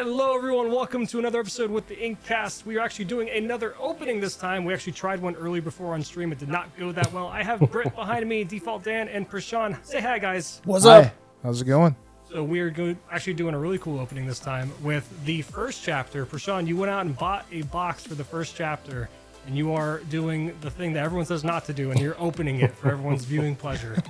Hello everyone, welcome to another episode with the Inkcast. We are actually doing another opening this time. We actually tried one early before on stream. It did not go that well. I have Britt behind me, Default Dan, and Prashaun. Say hi, guys. What's up? How's it going? So we are actually doing a really cool opening this time with the first chapter. Prashaun, you went out and bought a box for the first chapter, and you are doing the thing that everyone says not to do, and you're opening it for everyone's viewing pleasure.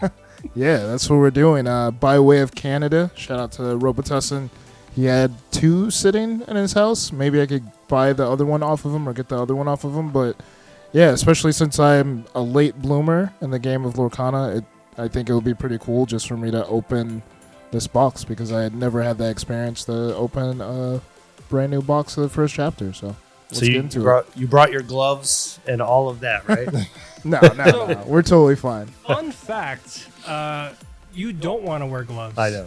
Yeah, that's what we're doing. By way of Canada, shout out to Robotussin. He had two sitting in his house. Maybe I could buy the other one off of him or get the other one off of him. But yeah, especially since I'm a late bloomer in the game of Lorcana, I think it would be pretty cool just for me to open this box because I had never had that experience to open a brand new box of the first chapter. So let's get into it. You brought your gloves and all of that, right? No. We're totally fine. Fun fact, you don't want to wear gloves. I know.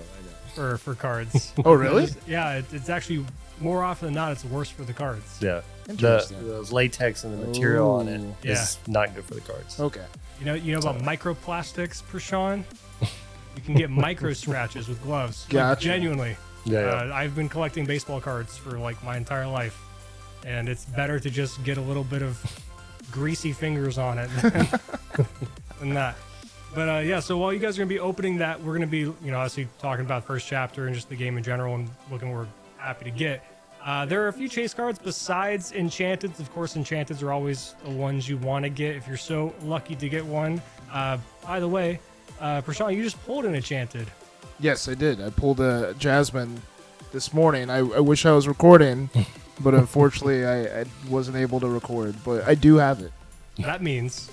For cards. Oh, really? Yeah, it's actually more often than not, it's worse for the cards. Yeah. Interesting. Those latex and the material on it is Yeah. not good for the cards. Okay. You know about microplastics, Prashaun? You can get micro scratches with gloves. Like, Gotcha. genuinely. Yeah. I've been collecting baseball cards for like my entire life, and it's better to just get a little bit of greasy fingers on it than that. But yeah, so while you guys are going to be opening that, we're going to be, obviously talking about the first chapter and just the game in general and looking what we're happy to get. There are a few chase cards besides Enchanteds. Of course, Enchanteds are always the ones you want to get if you're so lucky to get one. By the way, Prashaun, you just pulled an Enchanted. Yes, I did. I pulled a Jasmine this morning. I wish I was recording, but unfortunately I wasn't able to record. But I do have it. That means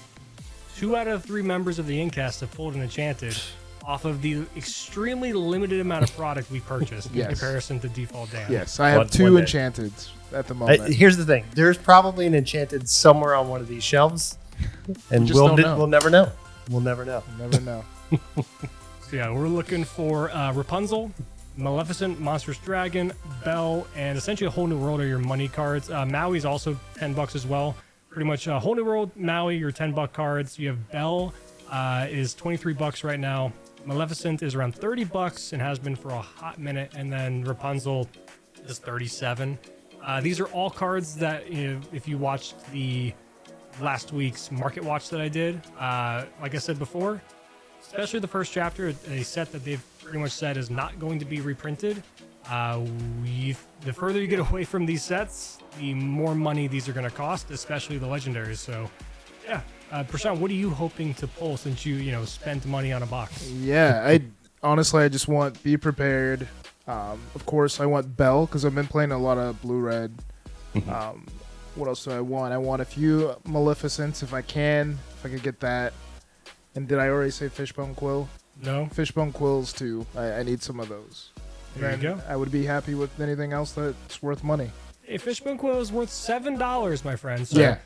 2 out of 3 members of the Incast have pulled an Enchanted off of the extremely limited amount of product we purchased in comparison to Default Dan. Yes, I have 2 Enchanteds at the moment. Here's the thing. There's probably an Enchanted somewhere on one of these shelves, and we'll never know. We'll never know. Never know. So yeah, we're looking for Rapunzel, Maleficent, Monstrous Dragon, Belle, and essentially a whole new world are your money cards. Maui's also $10 as well. Pretty much a whole new world, Maui, your $10 cards. You have Belle is $23 right now. Maleficent is around $30 and has been for a hot minute. And then Rapunzel is $37. These are all cards that, if you watched the last week's Market Watch that I did, like I said before, especially the first chapter, a set that they've pretty much said is not going to be reprinted. The further you get away from these sets, the more money these are going to cost, especially the legendaries. So, yeah. Prashaun, what are you hoping to pull since you spent money on a box? Yeah, I just want Be Prepared. Of course, I want Belle because I've been playing a lot of blue-red. What else do I want? I want a few Maleficents if I could get that. And did I already say Fishbone Quill? No. Fishbone Quills too. I need some of those. There you go. I would be happy with anything else that's worth money. A Fishbone Quill is worth $7, my friend. So, yeah.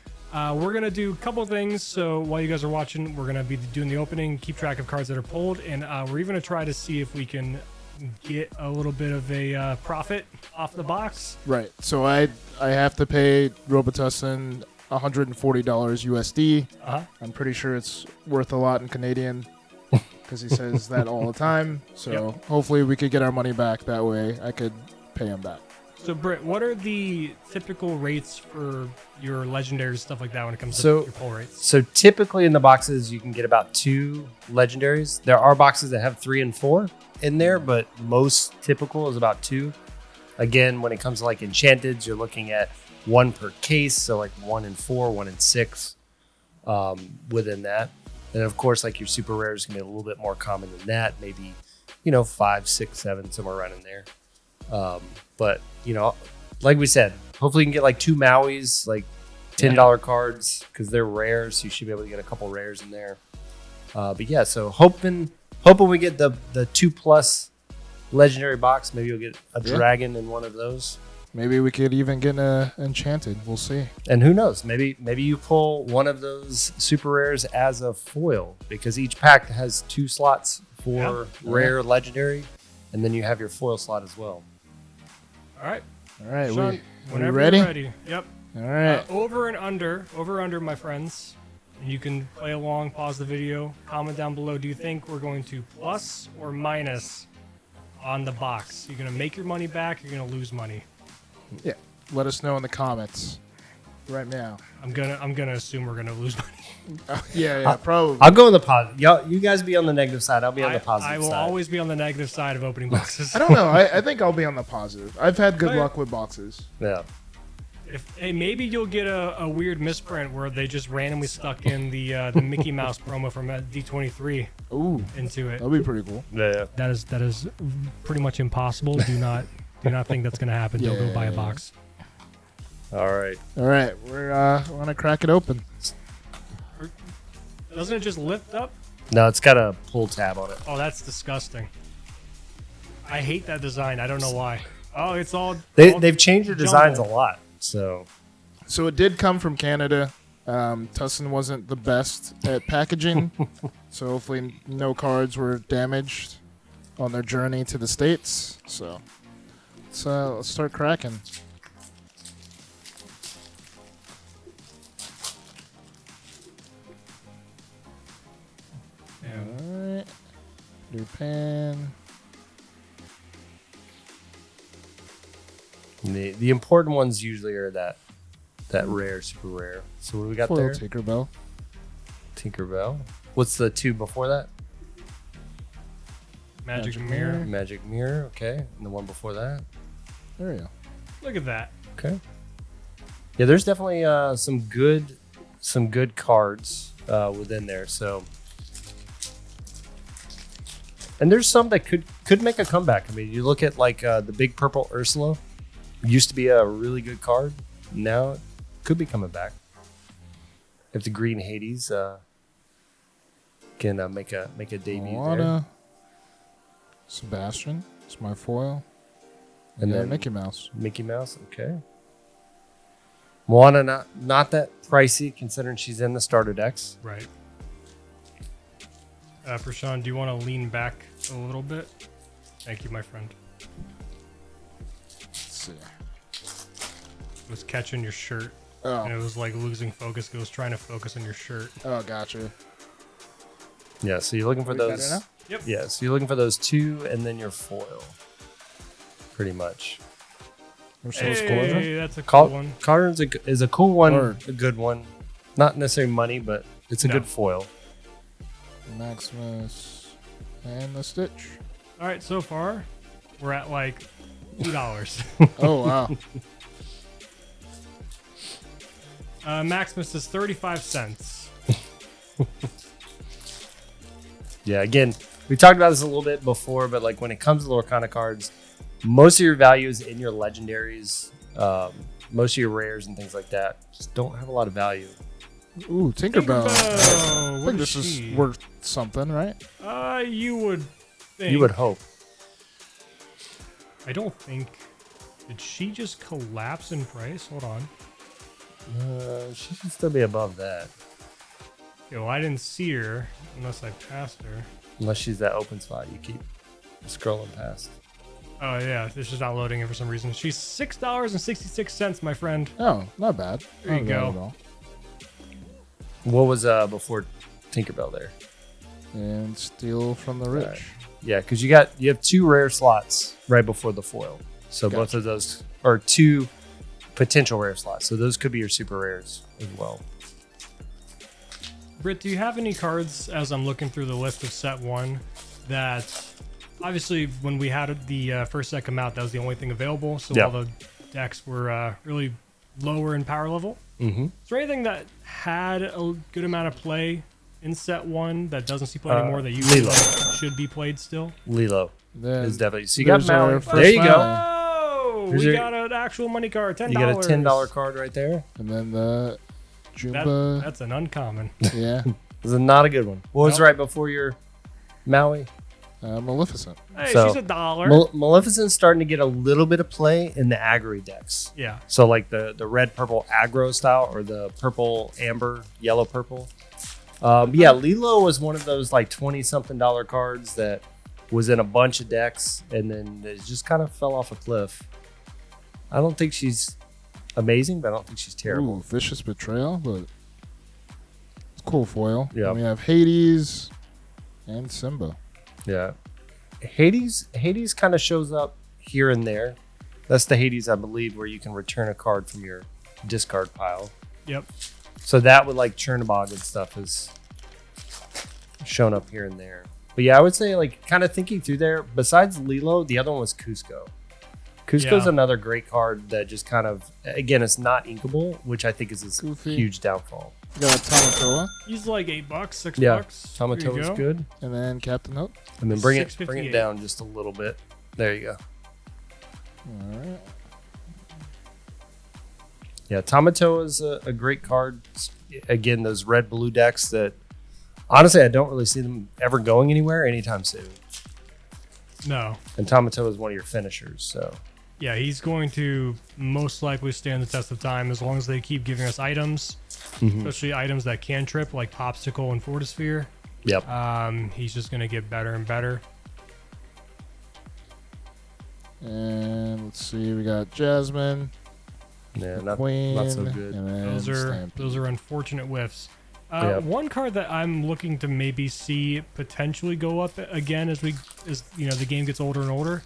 We're going to do a couple of things. So while you guys are watching, we're going to be doing the opening, keep track of cards that are pulled, and we're even going to try to see if we can get a little bit of a profit off the box. Right. So I have to pay Robotussin $140 USD. I'm pretty sure it's worth a lot in Canadian because he says that all the time. So hopefully we could get our money back that way. I could pay him back. So, Britt, what are the typical rates for your legendaries, stuff like that, when it comes to your pull rates? So typically in the boxes, you can get about 2 legendaries. There are boxes that have 3 and 4 in there, but most typical is about 2. Again, when it comes to like Enchanteds, you're looking at 1 per case, so like 1 and 4, 1 and 6 within that. And of course, like your super rares can be a little bit more common than that, maybe 5, 6, 7, somewhere around in there. But like we said, hopefully you can get like 2 Mauis, like $10 cards, because they're rare, so you should be able to get a couple rares in there. But yeah, so hoping we get the 2+ legendary box. Maybe you'll get a dragon in one of those. Maybe we could even get an Enchanted. We'll see. And who knows? Maybe you pull one of those super rares as a foil, because each pack has 2 slots for rare legendary, and then you have your foil slot as well. All right. Sean, we ready? You're ready. Yep. All right. Over under, my friends. And you can play along, pause the video, comment down below. Do you think we're going to plus or minus on the box? You're going to make your money back, you're going to lose money. Yeah. Let us know in the comments right now. I'm gonna assume we're gonna lose money. Yeah, probably. I'll go on the positive. Y'all, you guys be on the negative side. I'll be on the positive I will side. always be on the negative side of opening boxes. I don't know. I think I'll be on the positive. I've had good luck with boxes. Yeah. Hey, maybe you'll get a weird misprint where they just randomly stuck in the Mickey Mouse promo from D23 Ooh, into it. that'd be pretty cool. Yeah. That is pretty much impossible. Do not think that's gonna happen. Don't go buy a box. All right. All right, we're gonna crack it open. Doesn't it just lift up? No, it's got a pull tab on it. Oh, that's disgusting. I hate that design. I don't know why. Oh, it's all They've changed the designs a jumbled. lot. So it did come from Canada. Tussin wasn't the best at packaging, so hopefully no cards were damaged on their journey to the States. So let's start cracking. Yeah. All right, blue pan. the important ones usually are that rare, super rare. So what do we got Foil there? Tinkerbell. Tinkerbell. What's the two before that? Magic Magic mirror. mirror. Magic Mirror. Okay, and the one before that. There we go. Look at that. Okay. Yeah, there's definitely some good cards within there. So, and there's some that could make a comeback. I mean, you look at like the big purple Ursula. Used to be a really good card. Now it could be coming back. If the green Hades can make a debut there. Moana. Sebastian. It's my foil. And Yeah, then Mickey Mouse. Mickey Mouse, okay. Moana, not that pricey considering she's in the starter decks. Right. Prashaun, do you want to lean back a little bit? Thank you, my friend. Let's see. It was catching your shirt, and it Oh, was like losing focus. It was trying to focus on your shirt. gotcha. Yeah, so you're looking for We better those. now? Yep. Yeah, so you're looking for those two and then your foil. Pretty much. Hey, that's a cool one. Cauldron's is a cool one, Word. a good one. Not necessarily money, but it's a No. good foil. Maximus and the Stitch. All right, so far we're at like $2. Oh, wow. Maximus is 35 cents. Yeah, again, we talked about this a little bit before, but like when it comes to Lorcana cards, most of your value is in your legendaries, most of your rares and things like that just don't have a lot of value. Ooh, Tinkerbell. Tinkerbell, I what think is this she? is worth something, right? You would think. You would hope. I don't think. Did she just collapse in price? Hold on. She should still be above that, Okay, well, I didn't see her unless I passed her. unless she's that open spot you keep scrolling past. Oh yeah, this is not loading it for some reason. She's $6.66, my friend. Oh, not bad. There you Not bad go. at all. What was before Tinkerbell there? And Steal from the Rich. Alright. Yeah, because you have two rare slots right before the foil. So both Gotcha. of those are two potential rare slots. So those could be your super rares as well. Britt, do you have any cards, as I'm looking through the list of set one, that obviously when we had the first set come out, that was the only thing available. So Yeah. all the decks were really lower in power level. Mm-hmm. Is there anything that had a good amount of play in set one that doesn't see play anymore that you feel Lilo. like should be played still? Lilo Then is definitely. So you got there's our Maui. first There you go. Maui. Oh, Here's we your- got an actual money card, $10. You got a $10 card right there. And then the Jumba. That's an uncommon. Yeah. This is not a good one. What was Nope. right before your Maui? Maleficent. Hey, So, she's $1. Maleficent's starting to get a little bit of play in the aggro decks. Yeah. So like the red purple aggro style or the purple amber yellow purple. Yeah, Lilo was one of those like 20 something dollar cards that was in a bunch of decks and then it just kind of fell off a cliff. I don't think she's amazing, but I don't think she's terrible. Ooh, Vicious Betrayal, but it's cool foil. Yeah. And we have Hades and Simba. Yeah. Hades kind of shows up here and there. That's the Hades, I believe, where you can return a card from your discard pile. Yep. So that with like Chernobog and stuff is shown up here and there. But yeah, I would say like kind of thinking through there, besides Lilo, the other one was Cusco. Cusco's another great card that just kind of, again, it's not inkable, which I think is his huge downfall. You got Tamatoa. He's like $8, $6. Yeah, Tamatoa's good. And then Captain Hook. And then bring it down just a little bit. There you go. All right. Yeah, Tamatoa is a great card. Again, those red-blue decks that, honestly, I don't really see them ever going anywhere anytime soon. No. And Tamatoa is one of your finishers, so. Yeah, he's going to most likely stand the test of time as long as they keep giving us items, especially items that can trip, like Popsicle and Fortisphere. Yep. He's just going to get better and better. And let's see, we got Jasmine. Yeah, Queen, not so good. And Those are unfortunate whiffs. One card that I'm looking to maybe see potentially go up again as the game gets older and older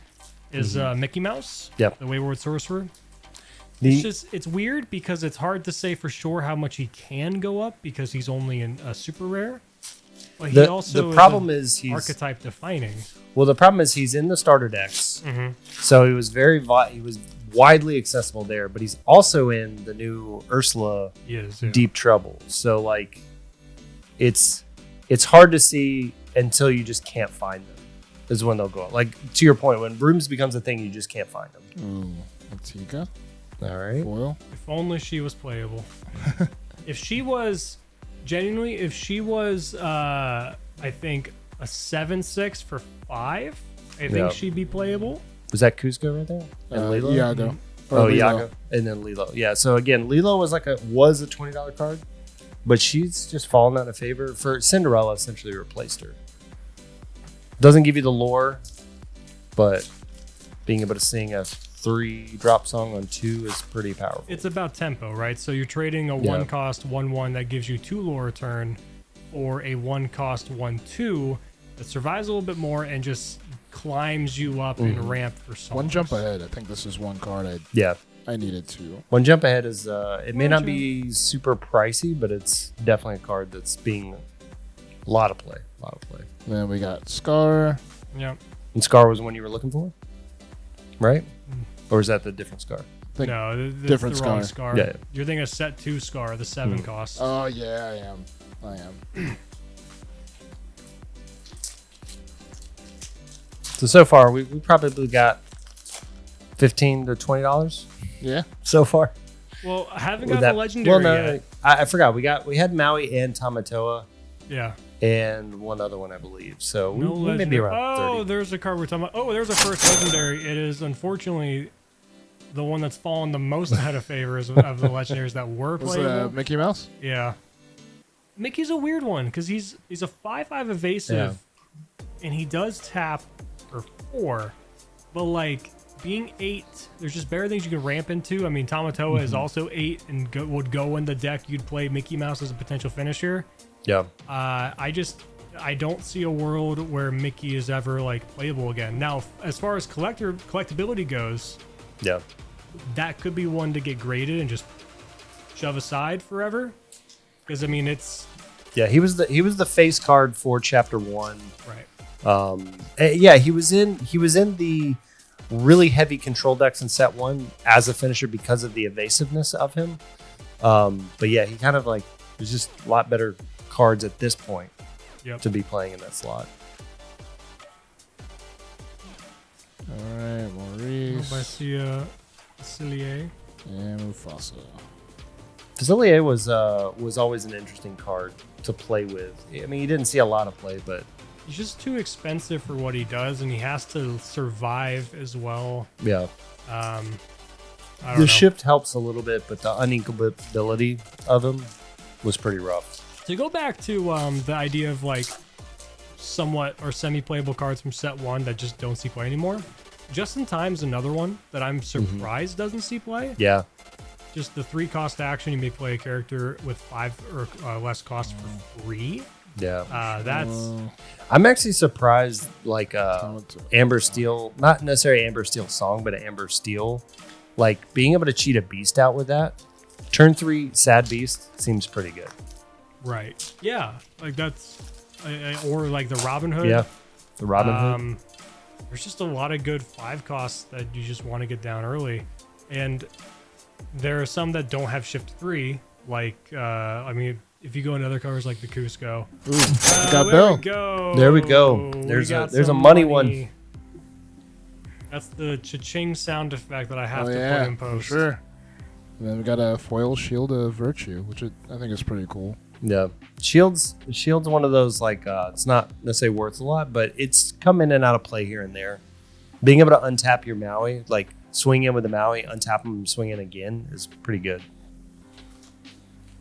is Mickey Mouse. Yep. The Wayward Sorcerer. It's weird because it's hard to say for sure how much he can go up because he's only in a super rare. But he also the problem is he's archetype defining. Well, the problem is he's in the starter decks, so he was he was widely accessible there. But he's also in the new Ursula Deep Trouble. So like, it's hard to see until you just can't find them. Is when they'll go up. Like to your point, when Brooms becomes a thing, you just can't find them. Ooh, Antica. All right. Foil. If only she was playable. If she was I think a 7/6 for 5, I think she'd be playable. Was that Cusco right there? And Lilo? Iago. Iago. And then Lilo. Yeah, so again, Lilo was a $20 card, but she's just fallen out of favor. For Cinderella essentially replaced her. Doesn't give you the lore, but being able to sing a 3-drop song on 2 is pretty powerful. It's about tempo, right? So you're trading a 1-cost 1/1 that gives you 2 lore return, or a 1-cost 1/2 that survives a little bit more and just climbs you up in ramp for songs. One jump ahead. I think this is one card I needed to. One jump ahead is it may not be super pricey, but it's definitely a card that's being a lot of play. Then we got Scar. Yeah. And Scar was the one you were looking for, right? Or is that the different Scar? No, different the wrong Scar. Yeah. You're thinking of set 2 Scar, the 7 cost. Oh yeah, I am. So far, we probably got $15 to $20. Yeah. So far. Well, I haven't got the legendary yet. I forgot. We had Maui and Tamatoa. Yeah. And one other one, I believe. So No we may be around 30. Oh, there's a card we're talking about. Oh, there's a first legendary. It is unfortunately the one that's fallen the most out of favor of the legendaries that were playable. Was Mickey Mouse? Yeah. Mickey's a weird one because he's a 5/5 evasive, and he does tap for 4, but like being 8, there's just better things you can ramp into. I mean, Tamatoa is also 8 and would go in the deck. You'd play Mickey Mouse as a potential finisher. Yeah. I don't see a world where Mickey is ever like playable again. Now, as far as collectability goes, that could be one to get graded and just shove aside forever. Because I mean, he was the face card for Chapter 1. Right. He was in the really heavy control decks in set 1 as a finisher because of the evasiveness of him. But yeah, he kind of like there's just a lot better cards at this point to be playing in that slot. All right, Maurice. Facilier. And Mufasa. Facilier was always an interesting card to play with. I mean, you didn't see a lot of play, but he's just too expensive for what he does, and he has to survive as well. Yeah. I don't the know. shift helps a little bit, but the uninkability of him was pretty rough. To go back to the idea of like somewhat or semi-playable cards from set 1 that just don't see play anymore, Just in Time's another one that I'm surprised doesn't see play. Yeah. Just the 3-cost action, you may play a character with 5 or less cost for free. That's I'm actually surprised, like Talent. Amber Steel, not necessarily Amber Steel song, but Amber Steel, like being able to cheat a beast out with that. Turn 3 Sad Beast seems pretty good. right. Yeah, like that's or like the Robin Hood. Yeah, the Robin Hood. There's just a lot of good 5 costs that you just want to get down early, and there are some that don't have shift 3. Like I mean, if you go into other covers like the Cusco, Ooh, got there Bill. we go. There we go. We There's got a some money one. That's the cha-ching sound effect that I have Oh to yeah, put in for post. sure. And then we got a foil Shield of Virtue, which I think is pretty cool. Yeah, Shield's one of those like it's not necessarily worth a lot, but it's come in and out of play here and there. Being able to untap your Maui, like swing in with the Maui, untap them, and swing in again is pretty good.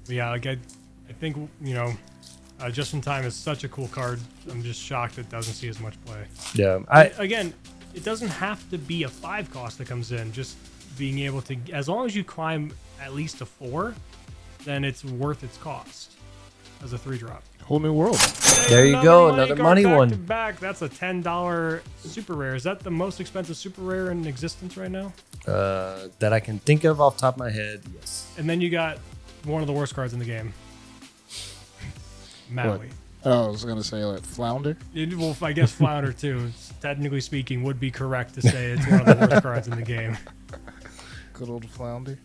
Yeah, like I think Just in Time is such a cool card. I'm just shocked it doesn't see as much play. Yeah, Again, it doesn't have to be a 5 cost that comes in. Just being able to, as long as you climb at least a 4, then it's worth its cost as a 3-drop. Whole new world. There you go, another card money back one. to back. That's a $10 super rare. Is that the most expensive super rare in existence right now? That I can think of off the top of my head, yes. And then you got one of the worst cards in the game, Maui. Oh, I was gonna say like Flounder. Well, I guess Flounder too. Technically speaking, would be correct to say it's one of the worst cards in the game. Good old Flounder.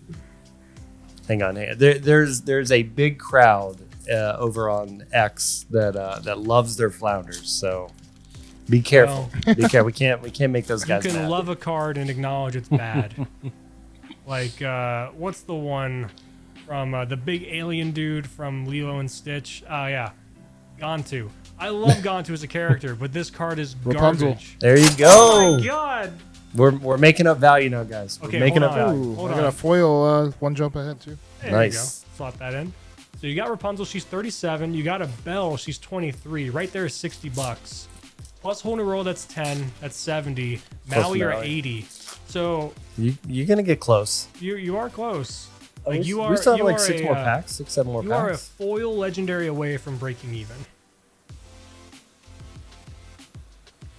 Hang on, there's a big crowd over on X that loves their flounders. So be careful. Be careful. We can't make those You guys can mad. love a card and acknowledge it's bad. Like what's the one from the big alien dude from Lilo and Stitch? Yeah, Gontu. I love Gontu as a character, but this card is Rapunzel. garbage. There you Oh go. my god! We're making up value now, guys. We're Okay, making hold up on. value. Ooh, Hold I got on. a foil one jump ahead too. There Nice. you go. Slot that in. So you got Rapunzel, she's 37. You got a Belle, she's 23. Right there is $60. Plus whole new world, that's 10. That's 70. Plus Maui are Maui. 80. So You're gonna get close. you are close. Oh, Like we you are. still have you like are 6 a, more packs, 6, 7 more You are a packs. foil legendary away from breaking even.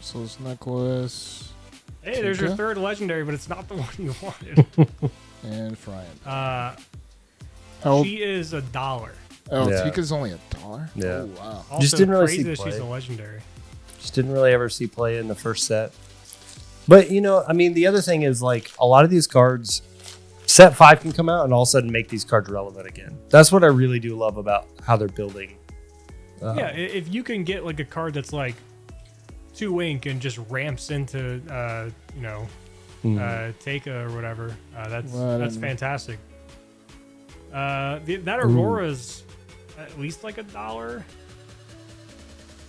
So this necklace Hey, there's your Tika? third legendary, but it's not the one you wanted. and Frying. Oh. She is $1. Oh, Yeah. Tika's only $1. Yeah. Oh wow. Also, Just didn't really crazy see that she's play. a legendary. Just didn't really ever see play in the first set. But I mean, the other thing is like a lot of these cards, set 5 can come out and all of a sudden make these cards relevant again. That's what I really do love about how they're building. Yeah, if you can get like a card that's like 2 ink and just ramps into Taka or whatever, that's fantastic. That Aurora's at least like $1.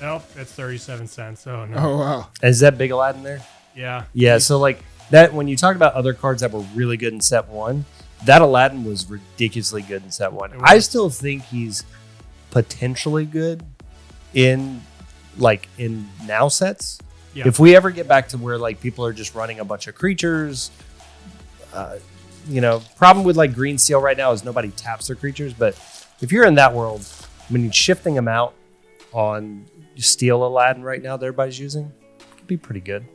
Nope, that's 37 cents. Oh no. Oh wow. Is that Big Aladdin there? Yeah. Yeah, so like that when you talk about other cards that were really good in set 1, that Aladdin was ridiculously good in set 1. It I was. still think he's potentially good in now sets. Yeah. If we ever get back to where like people are just running a bunch of creatures, problem with like Green Steel right now is nobody taps their creatures. But if you're in that world, I mean, shifting them out on Steel Aladdin right now that everybody's using could be pretty good.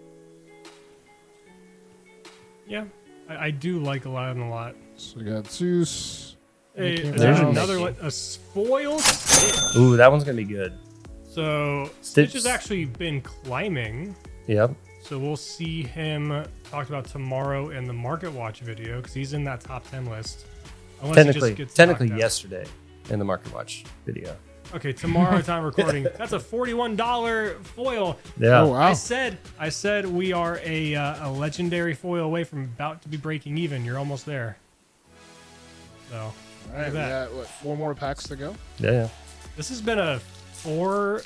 Yeah. I do like Aladdin a lot. So we got Zeus. Hey, There's there's a another Mickey. one, a foil Stitch. Ooh, that one's gonna be good. So Stitch- Stitch has actually been climbing. Yep. So we'll see him talked about tomorrow in the Market Watch video because he's in that top 10 list. Unless he just gets Technically knocked out. yesterday in the Market Watch video. Okay, tomorrow time recording. That's a $41 foil. Yeah. Oh wow. I said we are a legendary foil away from about to be breaking even. You're almost there. So All right, at we that. got 4 more packs to go. Yeah. this has been a 4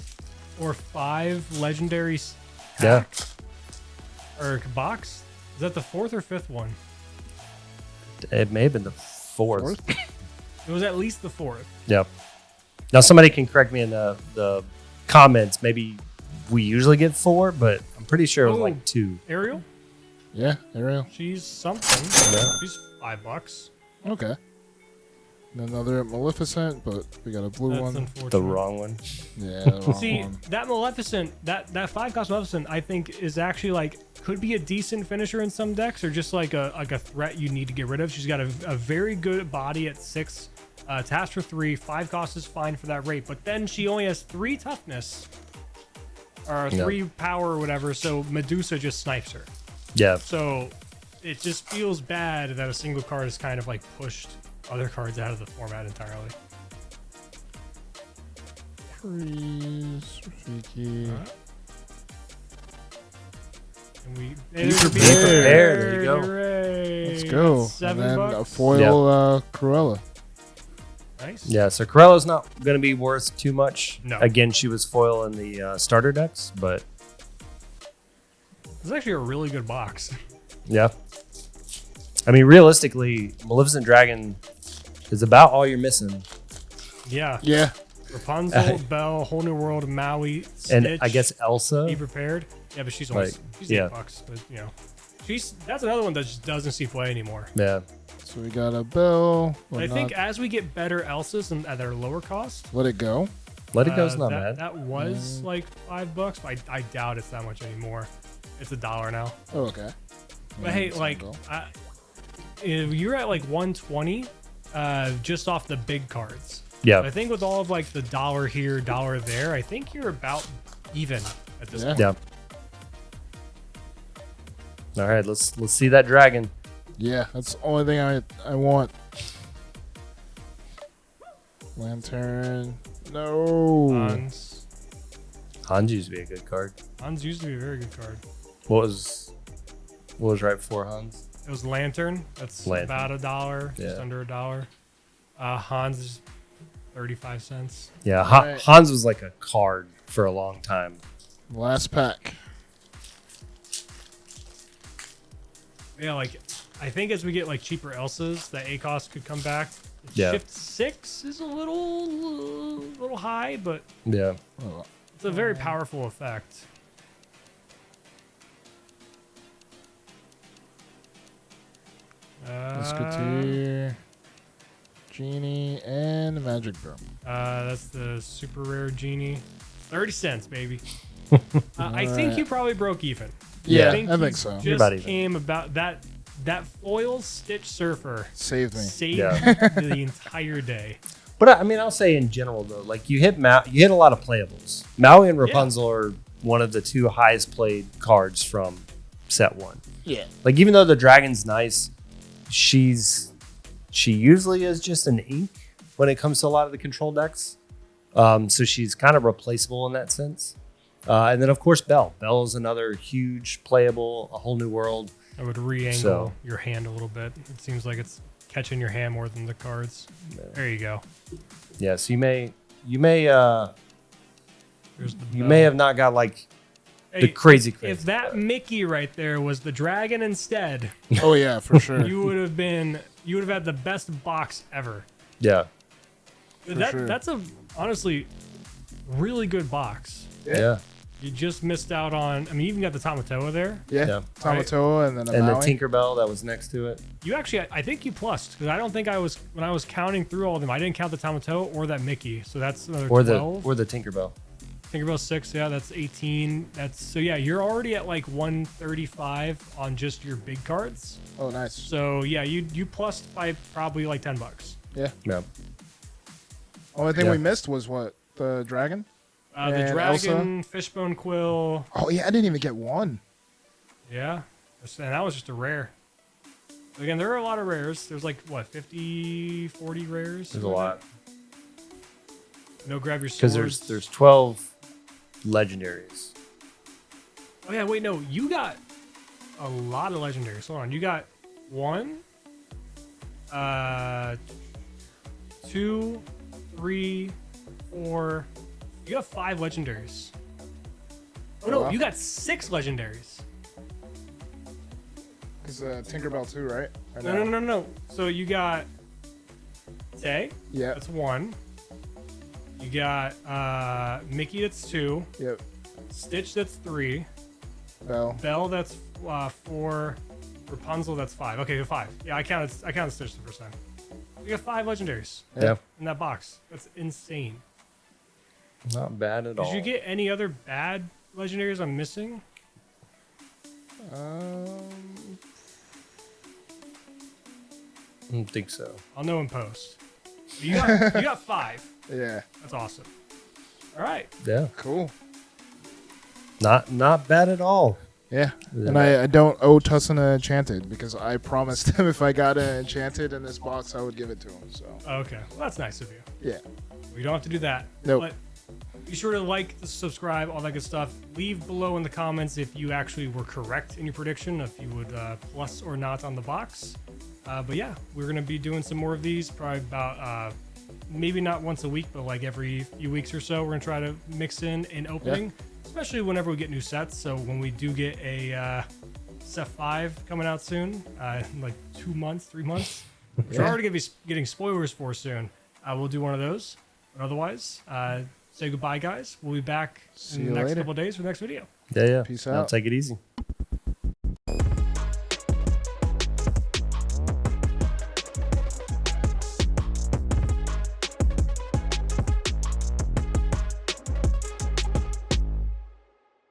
or 5 legendary Yeah. pack or box. Is that the 4th or 5th one? It may have been the 4th. Fourth? It was at least the 4th. Yep. Now somebody can correct me in the comments. Maybe we usually get 4, but I'm pretty sure it was Oh. like 2. Ariel, Yeah, Ariel. she's something. Yeah. She's $5. Okay. Another Maleficent, but we got a blue That's one. The unfortunate. wrong one. Yeah, the wrong See, one. that Maleficent, that 5-cost Maleficent, I think is actually like could be a decent finisher in some decks, or just like a threat you need to get rid of. She's got a very good body at 6, task for 3, 5 cost is fine for that rate, but then she only has 3 toughness or 3 power or whatever, so Medusa just snipes her. Yeah. So it just feels bad that a single card is kind of like pushed other cards out of the format entirely. Freeze, Rafiki. And we Be there's prepared. There you go. Hooray. Let's go. That's $7. And then a foil Cruella. Nice. Yeah, so Corella's not going to be worth too much. No. Again, she was foil in the starter decks, but This is actually a really good box. yeah. I mean, realistically, Maleficent Dragon is about all you're missing. Yeah. Yeah. Rapunzel, Belle, Whole New World, Maui, Stitch. And I guess Elsa. Be prepared. Yeah, but she's only Like, she's yeah. $8. But you know, that's another one that just doesn't see play anymore. Yeah. So we got a Belle. But I think as we get better Elsas and at their lower cost, Let It Go. Let It Go's not that, bad. That was like $5, but I doubt it's that much anymore. It's $1 now. Oh, okay. But hey, Some like, Belle. if you're at like 120, just off the big cards. Yeah. I think with all of like the dollar here, dollar there, I think you're about even at this Yeah. point. Yeah. All right, let's see that dragon. Yeah, that's the only thing I want. Lantern. No. Hans used to be a good card. Hans used to be a very good card. What was right before Hans? It was Lantern. That's Lantern. about $1, just Yeah. under $1. Hans is 35 cents. Yeah, Right. Hans was like a card for a long time. Last pack. Yeah, like I think as we get like cheaper Elsas, the A cost could come back. Yeah. Shift 6 is a little high, but Yeah. Oh, it's a very powerful effect. Musketeer. Genie and Magic Broom. That's the super rare genie. 30 cents, baby. I think Alright. you probably broke even. Yeah, I think you so. Just You're about even. came about that foil Stitch Surfer Saved me. saved Yeah. the entire day. But I mean, I'll say in general though, like you hit a lot of playables. Maui and Rapunzel are one of the 2 highest played cards from set 1. Yeah. Like even though the dragon's nice, she usually is just an ink when it comes to a lot of the control decks. So she's kind of replaceable in that sense. And then of course Belle. Belle is another huge playable, a whole new world. I would re-angle So- your hand a little bit. It seems like it's catching your hand more than the cards. There you go. Yeah, so you may There's the you bell. may have not got like the Hey, crazy. If that Mickey right there was the dragon instead, Oh yeah, for sure. you would have had the best box ever. Yeah. sure. That's a honestly really good box. Yeah. You just missed out on. I mean, you even got the Tamatoa there. Yeah. Yeah. Tamatoa and then a And the Maui. Tinkerbell that was next to it. You actually, I think you plussed because I don't think when I was counting through all of them, I didn't count the Tamatoa or that Mickey. So that's another Or 12. the Tinkerbell. Tinkerbell 6, yeah, that's 18. So yeah, you're already at like 135 on just your big cards. Oh, nice. So yeah, you plussed by probably like $10. Yeah. Yeah. Only thing Yeah. we missed was what? The dragon? The And dragon, fishbone quill, Oh yeah, I didn't even get one. yeah, and that was just a rare. Again, there are a lot of rares. There's like what 50, 40 rares. There's a lot. No, grab your Because swords. there's 12 legendaries. Oh yeah, wait, no, you got a lot of legendaries. Hold on, you got 1, 2, 3, 4. You got 5 legendaries. Oh no, wow. you got 6 legendaries. Because Tinkerbell too, right? Or No. So you got Tay. Yeah. That's 1. You got Mickey. That's 2. Yep. Stitch. That's 3. Belle. Belle. That's 4. Rapunzel. That's 5. Okay, 5. Yeah, I counted Stitch the first time. We got 5 legendaries Yeah. in that box. That's insane. Not bad at all. Did you get any other bad legendaries I'm missing? I don't think so. I'll know in post. You got 5. Yeah. That's awesome. All right. Yeah. Cool. Not bad at all. Yeah. Yeah. And I don't owe Tussin an Enchanted because I promised him if I got an Enchanted in this box, I would give it to him. So Okay. Well, that's nice of you. yeah. We don't have to do that. Nope. But be sure to like, subscribe, all that good stuff. Leave below in the comments if you actually were correct in your prediction, if you would plus or not on the box. But yeah, we're going to be doing some more of these, probably about maybe not once a week, but like every few weeks or so. We're going to try to mix in an opening, especially whenever we get new sets. So when we do get a set 5 coming out soon, in like 2 months, 3 months, which we're already going to be getting spoilers for soon, we'll do one of those. But otherwise, say goodbye, guys. We'll be back See in the you next later. couple of days for the next video. Yeah. Peace Now out. take it easy.